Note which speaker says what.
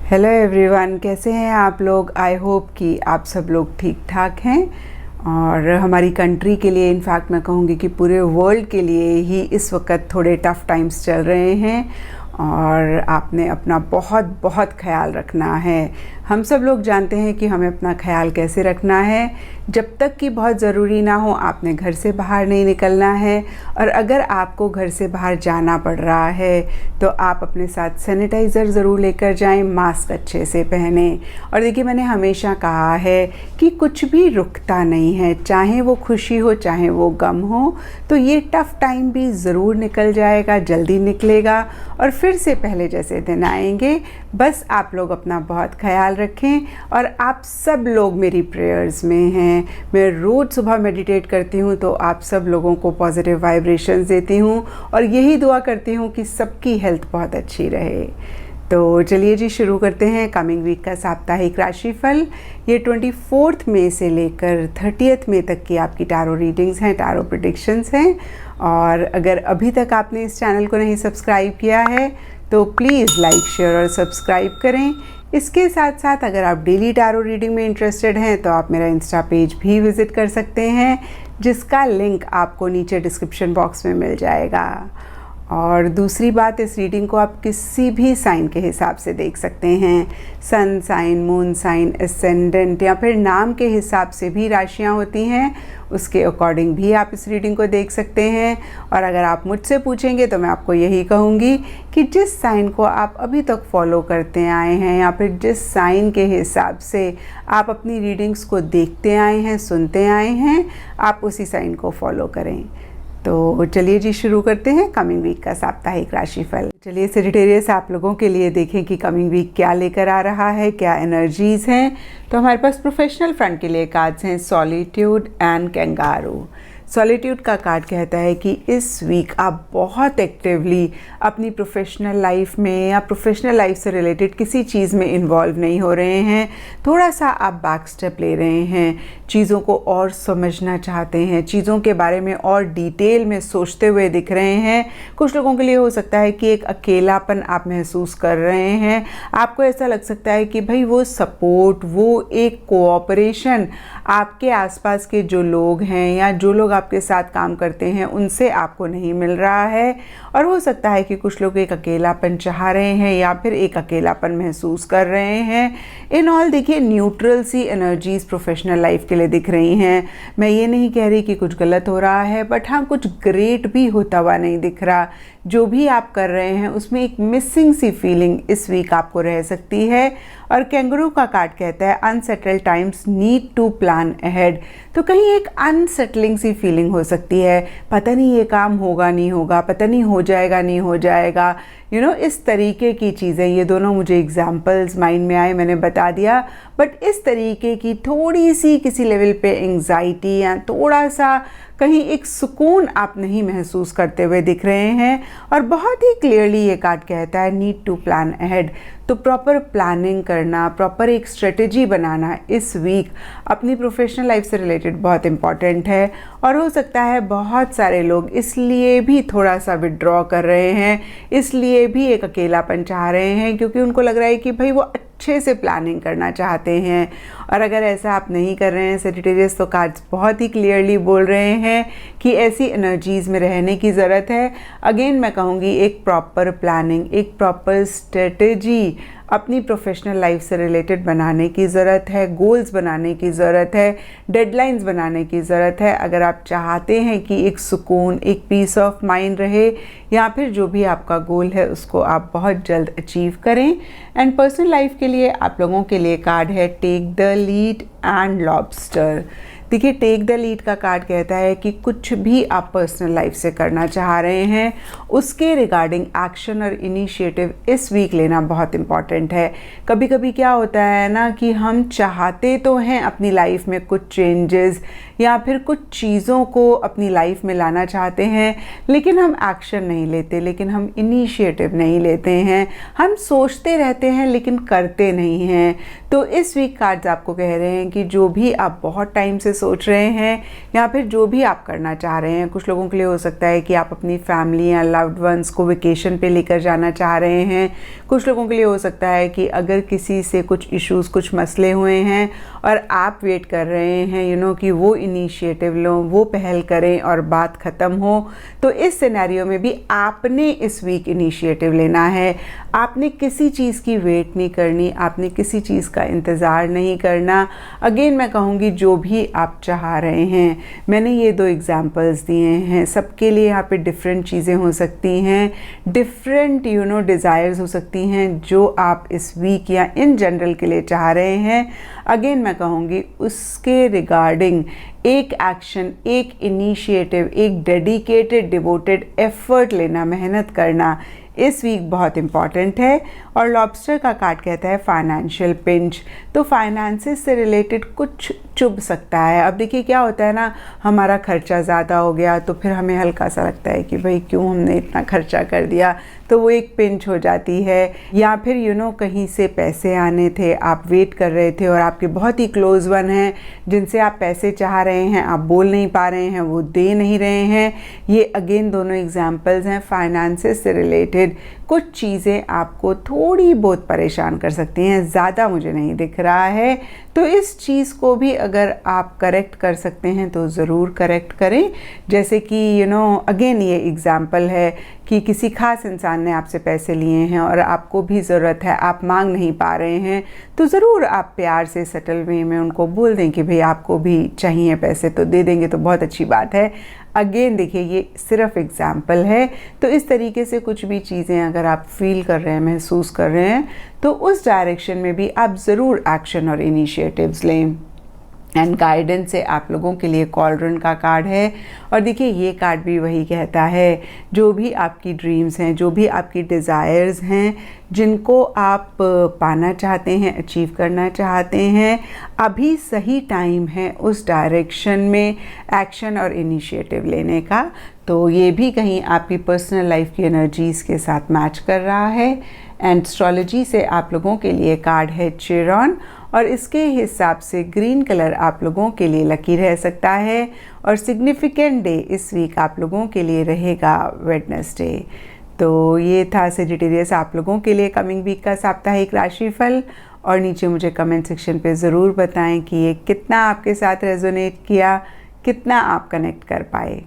Speaker 1: Hello everyone, कैसे हैं आप लोग। आई होप कि आप सब लोग ठीक ठाक हैं। और हमारी कंट्री के लिए, इनफैक्ट मैं कहूँगी कि पूरे वर्ल्ड के लिए ही इस वक्त थोड़े टफ़ टाइम्स चल रहे हैं और आपने अपना बहुत बहुत ख्याल रखना है। हम सब लोग जानते हैं कि हमें अपना ख्याल कैसे रखना है। जब तक कि बहुत ज़रूरी ना हो आपने घर से बाहर नहीं निकलना है, और अगर आपको घर से बाहर जाना पड़ रहा है तो आप अपने साथ सैनिटाइज़र ज़रूर लेकर जाएं, मास्क अच्छे से पहने। और देखिए, मैंने हमेशा कहा है कि कुछ भी रुकता नहीं है, चाहे वो खुशी हो चाहे वो गम हो, तो ये टफ़ टाइम भी ज़रूर निकल जाएगा, जल्दी निकलेगा और फिर से पहले जैसे दिन आएंगे। बस आप लोग अपना बहुत ख्याल रखें। और आप सब लोग मेरी प्रेयर्स में हैं। मैं रोज़ सुबह मेडिटेट करती हूँ तो आप सब लोगों को पॉजिटिव वाइब्रेशंस देती हूँ और यही दुआ करती हूँ कि सबकी हेल्थ बहुत अच्छी रहे। तो चलिए जी, शुरू करते हैं कमिंग वीक का साप्ताहिक राशिफल। ये 24 मई से लेकर 30 मई तक की आपकी टैरो रीडिंग्स हैं, टैरो प्रेडिक्शंस हैं। और अगर अभी तक आपने इस चैनल को नहीं सब्सक्राइब किया है तो प्लीज़ लाइक, शेयर और सब्सक्राइब करें। इसके साथ साथ अगर आप डेली टैरो रीडिंग में इंटरेस्टेड हैं तो आप मेरा इंस्टा पेज भी विज़िट कर सकते हैं, जिसका लिंक आपको नीचे डिस्क्रिप्शन बॉक्स में मिल जाएगा। और दूसरी बात, इस रीडिंग को आप किसी भी साइन के हिसाब से देख सकते हैं। Sun sign, moon sign, ascendant या फिर नाम के हिसाब से भी राशियां होती हैं, उसके अकॉर्डिंग भी आप इस रीडिंग को देख सकते हैं। और अगर आप मुझसे पूछेंगे तो मैं आपको यही कहूँगी कि जिस साइन को आप अभी तक फॉलो करते आए हैं या फिर जिस साइन के हिसाब से आप अपनी रीडिंग्स को देखते आए हैं, सुनते आए हैं, आप उसी साइन को फॉलो करें। तो चलिए जी, शुरू करते हैं कमिंग वीक का साप्ताहिक राशिफल। चलिए सेजिटेरियस, आप लोगों के लिए देखें कि कमिंग वीक क्या लेकर आ रहा है, क्या एनर्जीज़ हैं। तो हमारे पास प्रोफेशनल फ्रंट के लिए कार्ड्स हैं सॉलिट्यूड एंड कैंगारू। सॉलिट्यूड का कार्ड कहता है कि इस वीक आप बहुत एक्टिवली अपनी प्रोफेशनल लाइफ में या प्रोफेशनल लाइफ से रिलेटेड किसी चीज़ में इन्वॉल्व नहीं हो रहे हैं। थोड़ा सा आप बैक स्टेप ले रहे हैं, चीज़ों को और समझना चाहते हैं, चीज़ों के बारे में और डिटेल में सोचते हुए दिख रहे हैं। कुछ लोगों के लिए हो सकता है कि एक अकेलापन आप महसूस कर रहे हैं। आपको ऐसा लग सकता है कि भाई वो सपोर्ट, वो एक कोऑपरेशन आपके आसपास के जो लोग हैं या जो लोग आपके साथ काम करते हैं उनसे आपको नहीं मिल रहा है। और हो सकता है कि कुछ लोग एक अकेलापन चाह रहे हैं या फिर एक अकेलापन महसूस कर रहे हैं। इन ऑल देखिए, न्यूट्रल सी एनर्जीज़ प्रोफेशनल लाइफ के लिए दिख रही हैं। मैं ये नहीं कह रही कि कुछ गलत हो रहा है, बट हाँ, कुछ ग्रेट भी होता हुआ नहीं दिख रहा। जो भी आप कर रहे हैं उसमें एक मिसिंग सी फीलिंग इस वीक आपको रह सकती है। और कैंगरू का कार्ड कहता है unsettled times need to plan ahead. तो कहीं एक अनसेटलिंग सी फीलिंग हो सकती है, पता नहीं ये काम होगा नहीं होगा, पता नहीं हो जाएगा नहीं हो जाएगा, इस तरीके की चीज़ें। ये दोनों मुझे एग्जाम्पल्स माइंड में आए, मैंने बता दिया। बट इस तरीके की थोड़ी सी किसी लेवल पे एंग्जाइटी या थोड़ा सा कहीं एक सुकून आप नहीं महसूस करते हुए दिख रहे हैं। और बहुत ही क्लियरली ये कार्ड कहता है नीड टू प्लान अहेड। तो प्रॉपर प्लानिंग करना, प्रॉपर एक स्ट्रेटजी बनाना इस वीक अपनी प्रोफेशनल लाइफ से रिलेटेड बहुत इम्पॉर्टेंट है। और हो सकता है बहुत सारे लोग इसलिए भी थोड़ा सा विड्रॉ कर रहे हैं, इसलिए भी एक अकेलापन चाह रहे हैं, क्योंकि उनको लग रहा है कि भाई वो अच्छे से प्लानिंग करना चाहते हैं। और अगर ऐसा आप नहीं कर रहे हैं सेजिटेरियस, तो कार्ड्स बहुत ही क्लियरली बोल रहे हैं कि ऐसी एनर्जीज़ में रहने की ज़रूरत है। अगेन मैं कहूँगी, एक प्रॉपर प्लानिंग, एक प्रॉपर स्ट्रेटजी अपनी प्रोफेशनल लाइफ से रिलेटेड बनाने की ज़रूरत है, गोल्स बनाने की ज़रूरत है, डेडलाइंस बनाने की ज़रूरत है। अगर आप चाहते हैं कि एक सुकून, एक पीस ऑफ माइंड रहे, या फिर जो भी आपका गोल है उसको आप बहुत जल्द अचीव करें। एंड पर्सनल लाइफ के लिए आप लोगों के लिए कार्ड है take the lead and lobster. देखिए, टेक द लीड का कार्ड कहता है कि कुछ भी आप पर्सनल लाइफ से करना चाह रहे हैं उसके रिगार्डिंग एक्शन और इनिशिएटिव इस वीक लेना बहुत इम्पॉर्टेंट है। कभी कभी क्या होता है ना कि हम चाहते तो हैं अपनी लाइफ में कुछ चेंजेस या फिर कुछ चीज़ों को अपनी लाइफ में लाना चाहते हैं, लेकिन हम एक्शन नहीं लेते, लेकिन हम इनिशिएटिव नहीं लेते हैं। हम सोचते रहते हैं लेकिन करते नहीं हैं। तो इस वीक कार्ड्स आपको कह रहे हैं कि जो भी आप बहुत टाइम से सोच रहे हैं या फिर जो भी आप करना चाह रहे हैं, कुछ लोगों के लिए हो सकता है कि आप अपनी फैमिली या लव्ड वंस को वेकेशन पे लेकर जाना चाह रहे हैं। कुछ लोगों के लिए हो सकता है कि अगर किसी से कुछ इश्यूज़, कुछ मसले हुए हैं और आप वेट कर रहे हैं कि वो इनिशिएटिव लो, वो पहल करें और बात ख़त्म हो। तो इस सिनेरियो में भी आपने इस वीक इनिशिएटिव लेना है। आपने किसी चीज़ की वेट नहीं करनी, आपने किसी चीज़ का इंतज़ार नहीं करना। अगेन मैं कहूँगी जो भी आप चाह रहे हैं, मैंने ये 2 एग्जांपल्स दिए हैं, सबके लिए यहाँ पे डिफरेंट चीज़ें हो सकती हैं, डिफरेंट डिज़ायर्स हो सकती हैं जो आप इस वीक या इन जनरल के लिए चाह रहे हैं। अगेन मैं कहूँगी उसके रिगार्डिंग एक एक्शन, एक इनिशिएटिव, एक डेडिकेटेड डिवोटेड एफर्ट लेना, मेहनत करना इस वीक बहुत इम्पॉर्टेंट है। और लॉबस्टर का कार्ड कहता है फाइनेंशियल पिंच, तो फाइनेंसेस से रिलेटेड कुछ चुभ सकता है। अब देखिए क्या होता है ना, हमारा खर्चा ज़्यादा हो गया तो फिर हमें हल्का सा लगता है कि भाई क्यों हमने इतना खर्चा कर दिया, तो वो एक पिंच हो जाती है। या फिर कहीं से पैसे आने थे, आप वेट कर रहे थे और आपके बहुत ही क्लोज वन हैं जिनसे आप पैसे चाह रहे हैं, आप बोल नहीं पा रहे हैं, वो दे नहीं रहे हैं। ये अगेन दोनों एग्जाम्पल्स हैं फाइनेंसेस से रिलेटेड। कुछ चीज़ें आपको थोड़ी बहुत परेशान कर सकती हैं, ज़्यादा मुझे नहीं दिख रहा है। तो इस चीज़ को भी अगर आप करेक्ट कर सकते हैं तो ज़रूर करेक्ट करें। जैसे कि अगेन ये एग्ज़ाम्पल है कि किसी खास इंसान ने आपसे पैसे लिए हैं और आपको भी ज़रूरत है, आप मांग नहीं पा रहे हैं, तो ज़रूर आप प्यार से सटल वे में उनको बोल दें कि भाई आपको भी चाहिए पैसे, तो दे देंगे तो बहुत अच्छी बात है। अगेन देखिए ये सिर्फ एग्जाम्पल है। तो इस तरीके से कुछ भी चीज़ें अगर आप फील कर रहे हैं, महसूस कर रहे हैं, तो उस डायरेक्शन में भी आप ज़रूर एक्शन और इनिशिएटिव्स लें। एंड गाइडेंस से आप लोगों के लिए कॉलरन का कार्ड है। और देखिए ये कार्ड भी वही कहता है, जो भी आपकी ड्रीम्स हैं, जो भी आपकी डिज़ायर्स हैं, जिनको आप पाना चाहते हैं, अचीव करना चाहते हैं, अभी सही टाइम है उस डायरेक्शन में एक्शन और इनिशिएटिव लेने का। तो ये भी कहीं आपकी पर्सनल लाइफ की एनर्जीज़ के साथ मैच कर रहा है। एंड एस्ट्रोलॉजी से आप लोगों के लिए कार्ड है चिरॉन, और इसके हिसाब से ग्रीन कलर आप लोगों के लिए लकी रह सकता है। और सिग्निफिकेंट डे इस वीक आप लोगों के लिए रहेगा वेडनेसडे। तो ये था सेजिटेरियस आप लोगों के लिए कमिंग वीक का साप्ताहिक राशिफल। और नीचे मुझे कमेंट सेक्शन पे ज़रूर बताएं कि ये कितना आपके साथ रेजोनेट किया, कितना आप कनेक्ट कर पाए।